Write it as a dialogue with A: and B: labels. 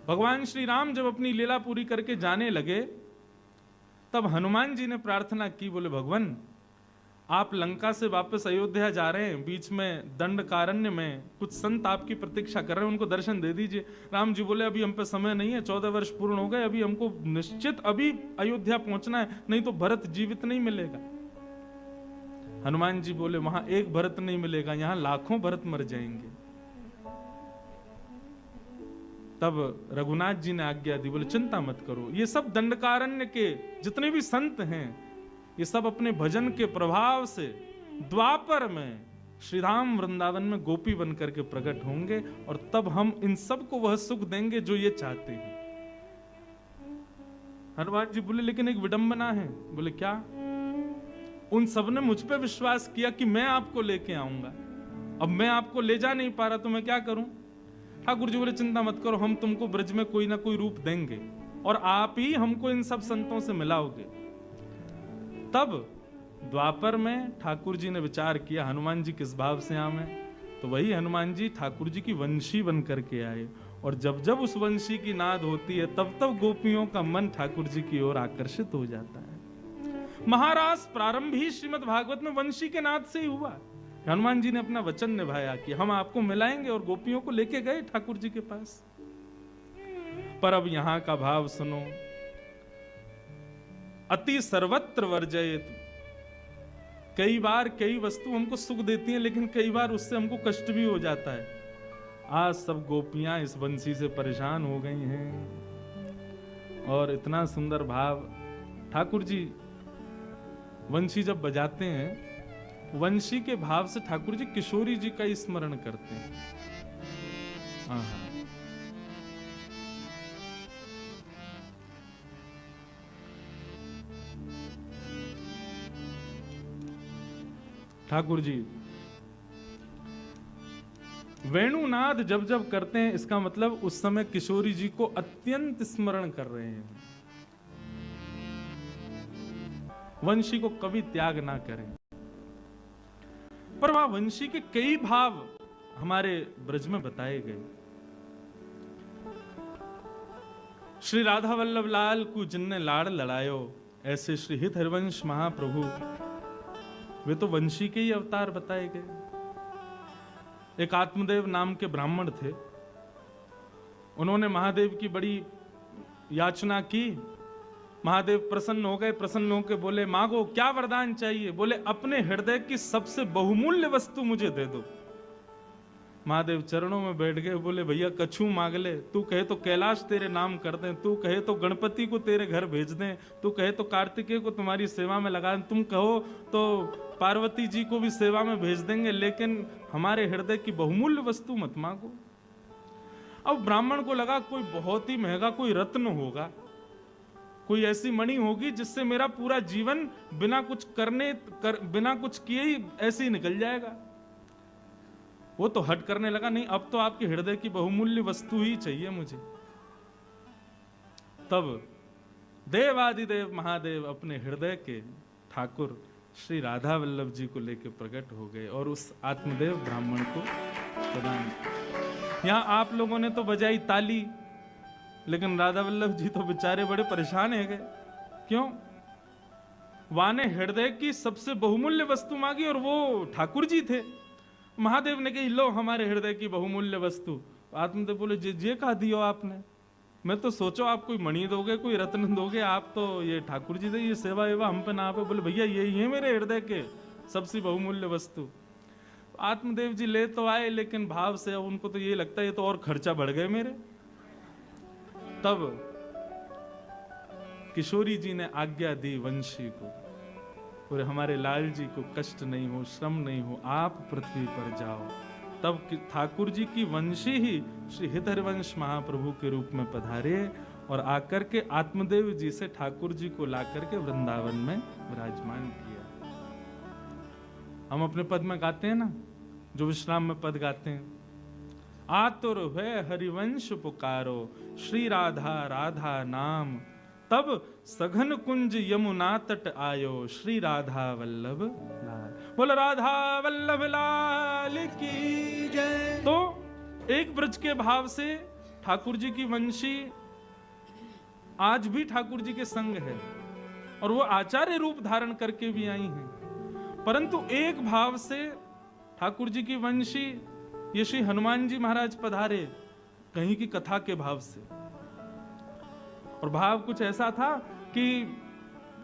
A: भगवान श्री राम जब अपनी लीला पूरी करके जाने लगे, तब हनुमान जी ने प्रार्थना की, बोले भगवान आप लंका से वापस अयोध्या जा रहे हैं, बीच में दंडकारण्य में कुछ संत आपकी प्रतीक्षा कर रहे हैं, उनको दर्शन दे दीजिए। राम जी बोले अभी हम पे समय नहीं है, 14 वर्ष पूर्ण हो गए, अभी हमको निश्चित अभी अयोध्या पहुंचना है, नहीं तो भरत जीवित नहीं मिलेगा। हनुमान जी बोले वहां एक भरत नहीं मिलेगा, यहां लाखों भरत मर जाएंगे। तब रघुनाथ जी ने आज्ञा दी, बोले चिंता मत करो, ये सब दंडकारण्य के जितने भी संत हैं, ये सब अपने भजन के प्रभाव से द्वापर में श्रीधाम वृंदावन में गोपी बन करके प्रकट होंगे, और तब हम इन सब को वह सुख देंगे जो ये चाहते हैं। हनुमान जी बोले लेकिन एक विडंबना है। बोले क्या? उन सब ने मुझ पे विश्वास किया कि मैं आपको लेके आऊंगा, अब मैं आपको ले जा नहीं पा रहा तो मैं क्या करूं? ठाकुर जी बोले चिंता मत करो, हम तुमको ब्रज में कोई ना कोई रूप देंगे और आप ही हमको इन सब संतों से मिलाओगे। तब द्वापर में ठाकुर जी ने विचार किया हनुमान जी किस भाव से आवे, तो वही हनुमान जी ठाकुर जी की वंशी बन करके आए, और जब जब उस वंशी की नाद होती है तब तब गोपियों का मन ठाकुर जी की ओर आकर्षित हो जाता है। महाराज प्रारंभ ही श्रीमद् भागवत में वंशी के नाद से ही हुआ। हनुमान जी ने अपना वचन निभाया कि हम आपको मिलाएंगे, और गोपियों को लेके गए ठाकुर जी के पास। पर अब यहां का भाव सुनो, अति सर्वत्र वर्जयेत। कई बार कई वस्तु हमको सुख देती हैं, लेकिन कई बार उससे हमको कष्ट भी हो जाता है। आज सब गोपियां इस बंसी से परेशान हो गई हैं, और इतना सुंदर भाव ठाकुर जी वंशी जब बजाते हैं, वंशी के भाव से ठाकुर जी किशोरी जी का स्मरण करते हैं। ठाकुर जी वेणुनाद जब जब करते हैं, इसका मतलब उस समय किशोरी जी को अत्यंत स्मरण कर रहे हैं। वंशी को कभी त्याग ना करें। पर वहां वंशी के कई भाव हमारे ब्रज में बताए गए। श्री राधा वल्लभ लाल को जिनने लाड़ लड़ायो, ऐसे श्री हित हरिवंश महाप्रभु, वे तो वंशी के ही अवतार बताए गए। एक आत्मदेव नाम के ब्राह्मण थे, उन्होंने महादेव की बड़ी याचना की। महादेव प्रसन्न हो गए, प्रसन्न होकर बोले मांगो क्या वरदान चाहिए? बोले अपने हृदय की सबसे बहुमूल्य वस्तु मुझे दे दो। महादेव चरणों में बैठ गए, बोले भैया कछू मांग ले, तू कहे तो कैलाश तेरे नाम कर दें, तू कहे तो गणपति को तेरे घर भेज दें, तू कहे तो कार्तिकेय को तुम्हारी सेवा में लगा दें, तुम कहो तो पार्वती जी को भी सेवा में भेज देंगे, लेकिन हमारे हृदय की बहुमूल्य वस्तु मत मांगो। अब ब्राह्मण को लगा कोई बहुत ही महंगा कोई रत्न होगा, कोई ऐसी मणि होगी जिससे मेरा पूरा जीवन बिना कुछ बिना कुछ किए ही ऐसे ही निकल जाएगा। वो तो हट करने लगा, नहीं अब तो आपके हृदय की बहुमूल्य वस्तु ही चाहिए मुझे। तब देवादिदेव महादेव अपने हृदय के ठाकुर श्री राधा वल्लभ जी को लेकर प्रकट हो गए और उस आत्मदेव ब्राह्मण को प्रदान। यहां आप लोगों ने तो बजाई ताली, लेकिन राधा वल्लभ जी तो बेचारे बड़े परेशान है गए। क्यों? वाने हृदय की सबसे बहुमूल्य वस्तु मांगी और वो ठाकुर जी थे। महादेव ने कही लो हमारे हृदय की बहुमूल्य वस्तु। आत्मदेव बोले जे कहा दियो आपने, मैं तो सोचो आप कोई मणि दोगे, कोई रत्न दोगे, आप तो ये ठाकुर जी दे, ये सेवा एवा हम पे ना पे। बोले भैया यही है मेरे हृदय के सबसे बहुमूल्य वस्तु। आत्मदेव जी ले तो आए, लेकिन भाव से उनको तो ये लगता है ये तो और खर्चा बढ़ गए मेरे। तब किशोरी जी ने आज्ञा दी वंशी को, और हमारे लाल जी को कष्ट नहीं हो, श्रम नहीं हो, आप पृथ्वी पर जाओ। तब ठाकुर जी की वंशी ही श्री हित हरिवंश महाप्रभु के रूप में पधारे और आकर के आत्मदेव जी से ठाकुर जी को लाकर के वृंदावन में विराजमान किया। हम अपने पद में गाते हैं ना, जो विश्राम में पद गाते हैं, आतुर है हरिवंश पुकारो, श्री राधा राधा नाम, तब सघन कुंज यमुना तट आयो, श्री राधा वल्लभ लाल। बोल राधा वल्लभ लाल की जय। तो एक ब्रज के भाव से ठाकुर जी की वंशी आज भी ठाकुर जी के संग है और वो आचार्य रूप धारण करके भी आई हैं, परंतु एक भाव से ठाकुर जी की वंशी ये श्री हनुमान जी महाराज पधारे कहीं की कथा के भाव से। और भाव कुछ ऐसा था कि